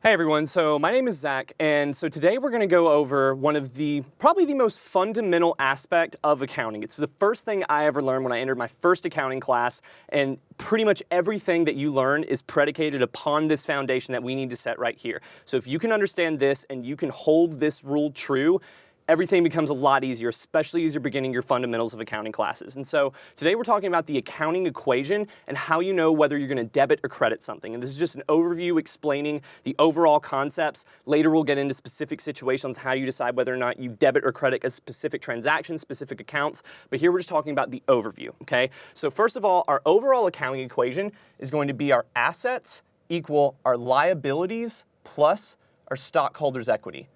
Hey everyone, so my name is Zach, and so today we're going to go over one of probably the most fundamental aspect of accounting. It's the first thing I ever learned when I entered my first accounting class, and pretty much everything that you learn is predicated upon this foundation that we need to set right here. So if you can understand this and you can hold this rule true, everything becomes a lot easier, especially as you're beginning your fundamentals of accounting classes. And so today we're talking about the accounting equation and how you know whether you're going to debit or credit something. And this is just an overview explaining the overall concepts. Later we'll get into specific situations, how you decide whether or not you debit or credit a specific transaction, specific accounts. But here we're just talking about the overview, okay? So first of all, our overall accounting equation is going to be our assets equal our liabilities plus our stockholders' equity.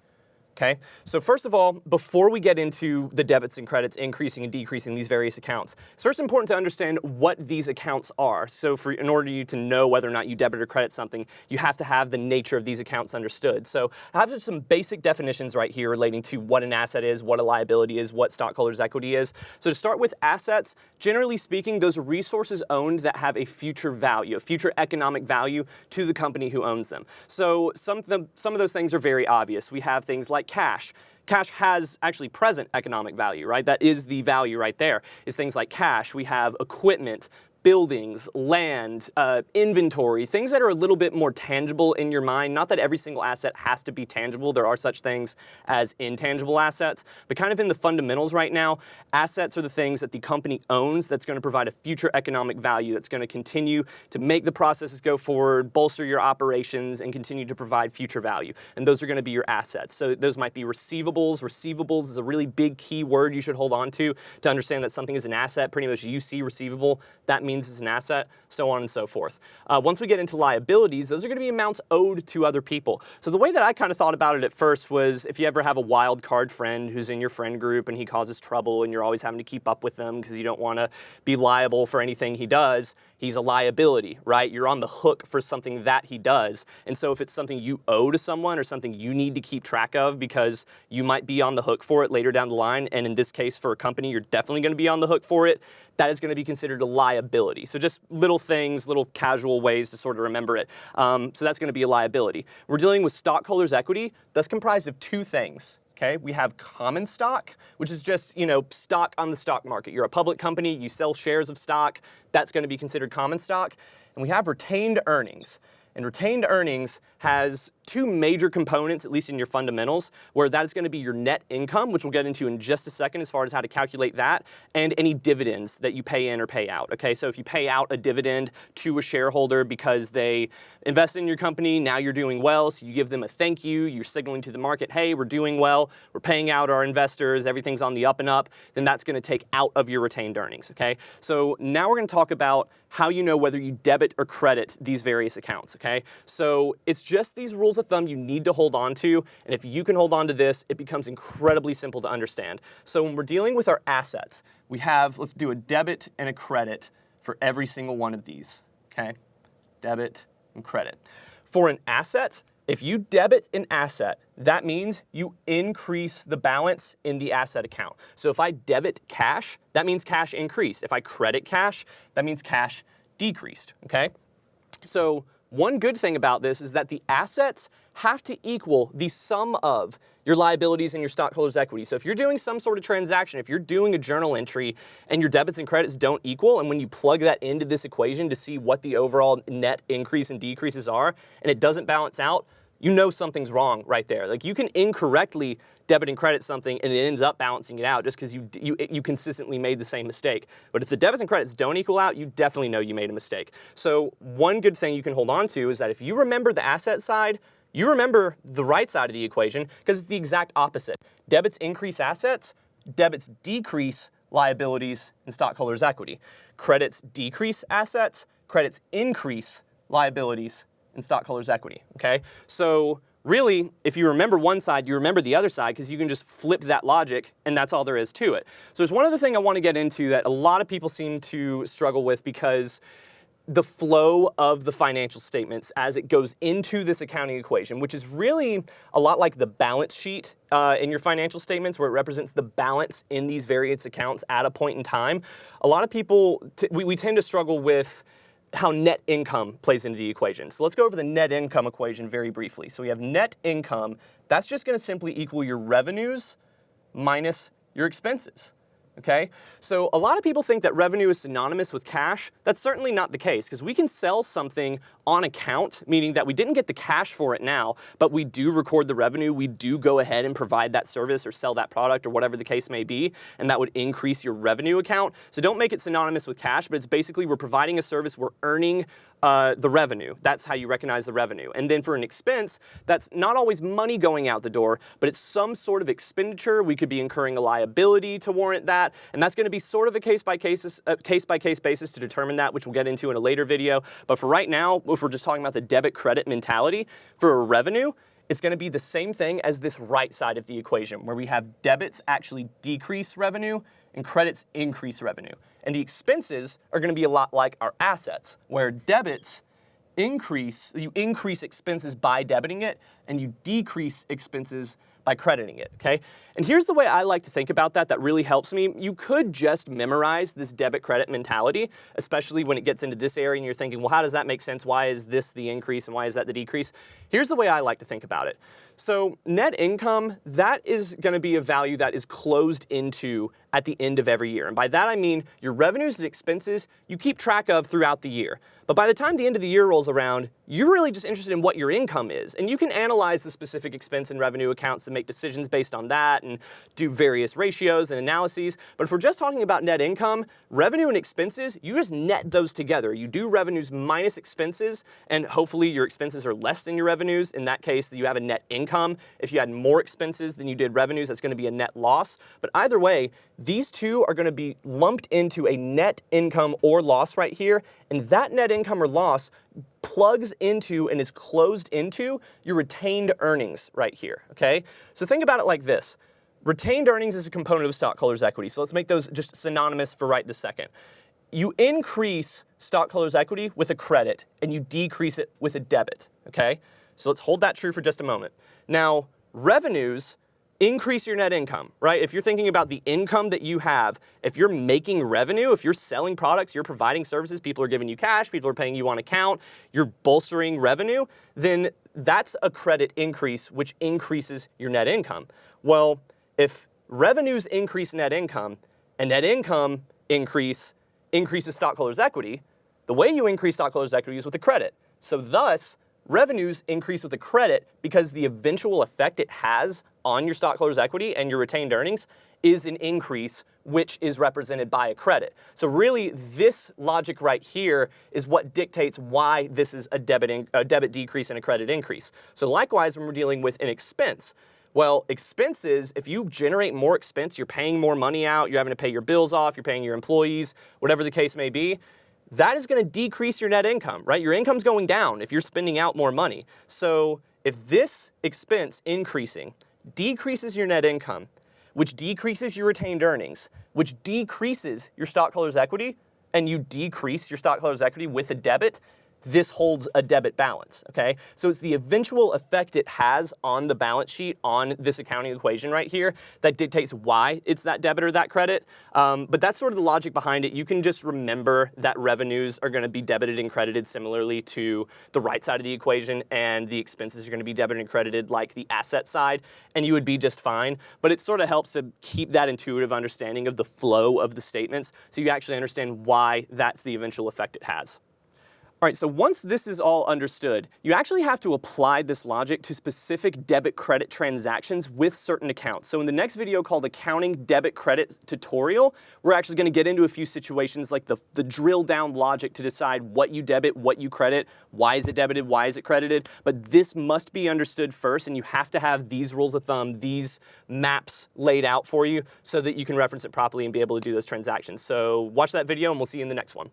Okay, so first of all, before we get into the debits and credits increasing and decreasing these various accounts, it's first important to understand what these accounts are. So in order for you to know whether or not you debit or credit something, you have to have the nature of these accounts understood. So I have some basic definitions right here relating to what an asset is, what a liability is, what stockholders' equity is. So to start with assets, generally speaking, those are resources owned that have a future value, a future economic value to the company who owns them. So some of those things are very obvious. We have things like cash. Cash has actually present economic value, right? That is the value right there, is things like cash. We have equipment, buildings, land, inventory, things that are a little bit more tangible in your mind. Not that every single asset has to be tangible. There are such things as intangible assets, but kind of in the fundamentals right now, assets are the things that the company owns that's going to provide a future economic value that's going to continue to make the processes go forward, bolster your operations, and continue to provide future value. And those are going to be your assets. So those might be receivables. Receivables is a really big key word you should hold on to understand that something is an asset. Pretty much you see receivable, that means it's an asset, so on and so forth. Once we get into liabilities, those are going to be amounts owed to other people. So the way that I kind of thought about it at first was if you ever have a wild card friend who's in your friend group and he causes trouble and you're always having to keep up with them because you don't want to be liable for anything he does, he's a liability, right? You're on the hook for something that he does. And so if it's something you owe to someone or something you need to keep track of because you might be on the hook for it later down the line, and in this case for a company, you're definitely going to be on the hook for it, that is going to be considered a liability. So just little things, little casual ways to sort of remember it. So that's going to be a liability. We're dealing with stockholders' equity. That's comprised of two things. Okay, we have common stock, which is just, stock on the stock market. You're a public company, you sell shares of stock, that's going to be considered common stock. And we have retained earnings. And retained earnings has two major components, at least in your fundamentals, where that is going to be your net income, which we'll get into in just a second as far as how to calculate that, and any dividends that you pay in or pay out. Okay, so if you pay out a dividend to a shareholder because they invest in your company, now you're doing well, so you give them a thank you, you're signaling to the market, hey, we're doing well, we're paying out our investors, everything's on the up and up, then that's going to take out of your retained earnings. Okay, so now we're going to talk about how you know whether you debit or credit these various accounts. Okay, so it's just these rules of thumb you need to hold on to, and if you can hold on to this, it becomes incredibly simple to understand. So when we're dealing with our assets, we have, let's do a debit and a credit for every single one of these. Okay, debit and credit. For an asset, if you debit an asset, that means you increase the balance in the asset account. So if I debit cash, that means cash increased. If I credit cash, that means cash decreased, okay? So one good thing about this is that the assets have to equal the sum of your liabilities and your stockholders' equity. So if you're doing some sort of transaction, if you're doing a journal entry and your debits and credits don't equal, and when you plug that into this equation to see what the overall net increase and decreases are, and it doesn't balance out, you know something's wrong right there. Like you can incorrectly debit and credit something and it ends up balancing it out just because you consistently made the same mistake. But if the debits and credits don't equal out, you definitely know you made a mistake. So one good thing you can hold on to is that if you remember the asset side, you remember the right side of the equation because it's the exact opposite. Debits increase assets, debits decrease liabilities and stockholders' equity. Credits decrease assets, credits increase liabilities and stockholders' equity, okay? So really, if you remember one side, you remember the other side because you can just flip that logic and that's all there is to it. So there's one other thing I want to get into that a lot of people seem to struggle with because the flow of the financial statements as it goes into this accounting equation, which is really a lot like the balance sheet in your financial statements where it represents the balance in these various accounts at a point in time. A lot of people, we tend to struggle with how net income plays into the equation. So let's go over the net income equation very briefly. So we have net income. That's just going to simply equal your revenues minus your expenses. Okay? So a lot of people think that revenue is synonymous with cash. That's certainly not the case, because we can sell something on account, meaning that we didn't get the cash for it now, but we do record the revenue. We do go ahead and provide that service or sell that product or whatever the case may be, and that would increase your revenue account. So don't make it synonymous with cash, but it's basically we're providing a service, we're earning the revenue. That's how you recognize the revenue. And then for an expense, that's not always money going out the door, but it's some sort of expenditure. We could be incurring a liability to warrant that, and that's going to be sort of a case-by-case basis to determine that, which we'll get into in a later video. But for right now, if we're just talking about the debit-credit mentality, for a revenue, it's going to be the same thing as this right side of the equation, where we have debits actually decrease revenue and credits increase revenue. And the expenses are going to be a lot like our assets, where debits increase, you increase expenses by debiting it, and you decrease expenses by crediting it, okay? And here's the way I like to think about that really helps me. You could just memorize this debit-credit mentality, especially when it gets into this area and you're thinking, well, how does that make sense? Why is this the increase and why is that the decrease? Here's the way I like to think about it. So net income, that is going to be a value that is closed into at the end of every year. And by that I mean your revenues and expenses you keep track of throughout the year. But by the time the end of the year rolls around, you're really just interested in what your income is. And you can analyze the specific expense and revenue accounts and make decisions based on that and do various ratios and analyses. But if we're just talking about net income, revenue and expenses, you just net those together. You do revenues minus expenses, and hopefully your expenses are less than your revenues. In that case, you have a net income. If you had more expenses than you did revenues, that's going to be a net loss. But either way, these two are going to be lumped into a net income or loss right here, and that net income or loss plugs into and is closed into your retained earnings right here, okay? So think about it like this. Retained earnings is a component of stockholders' equity, so let's make those just synonymous for right this second. You increase stockholders' equity with a credit, and you decrease it with a debit, okay? So let's hold that true for just a moment. Now, revenues increase your net income, right? If you're thinking about the income that you have, if you're making revenue, if you're selling products, you're providing services, people are giving you cash, people are paying you on account, you're bolstering revenue, then that's a credit increase, which increases your net income. Well, if revenues increase net income and net income increases stockholders' equity, the way you increase stockholders' equity is with a credit. So thus, revenues increase with a credit because the eventual effect it has on your stockholders' equity and your retained earnings is an increase, which is represented by a credit. So really, this logic right here is what dictates why this is a debit decrease and a credit increase. So likewise, when we're dealing with an expense, well, expenses, if you generate more expense, you're paying more money out, you're having to pay your bills off, you're paying your employees, whatever the case may be, that is going to decrease your net income, right? Your income's going down if you're spending out more money. So if this expense increasing decreases your net income, which decreases your retained earnings, which decreases your stockholders' equity, and you decrease your stockholders' equity with a debit, this holds a debit balance, okay? So it's the eventual effect it has on the balance sheet, on this accounting equation right here, that dictates why it's that debit or that credit. But that's sort of the logic behind it. You can just remember that revenues are going to be debited and credited similarly to the right side of the equation, and the expenses are going to be debited and credited like the asset side, and you would be just fine. But it sort of helps to keep that intuitive understanding of the flow of the statements so you actually understand why that's the eventual effect it has. All right, so once this is all understood, you actually have to apply this logic to specific debit-credit transactions with certain accounts. So in the next video called Accounting Debit-Credit Tutorial, we're actually going to get into a few situations like the drill-down logic to decide what you debit, what you credit, why is it debited, why is it credited. But this must be understood first, and you have to have these rules of thumb, these maps laid out for you so that you can reference it properly and be able to do those transactions. So watch that video, and we'll see you in the next one.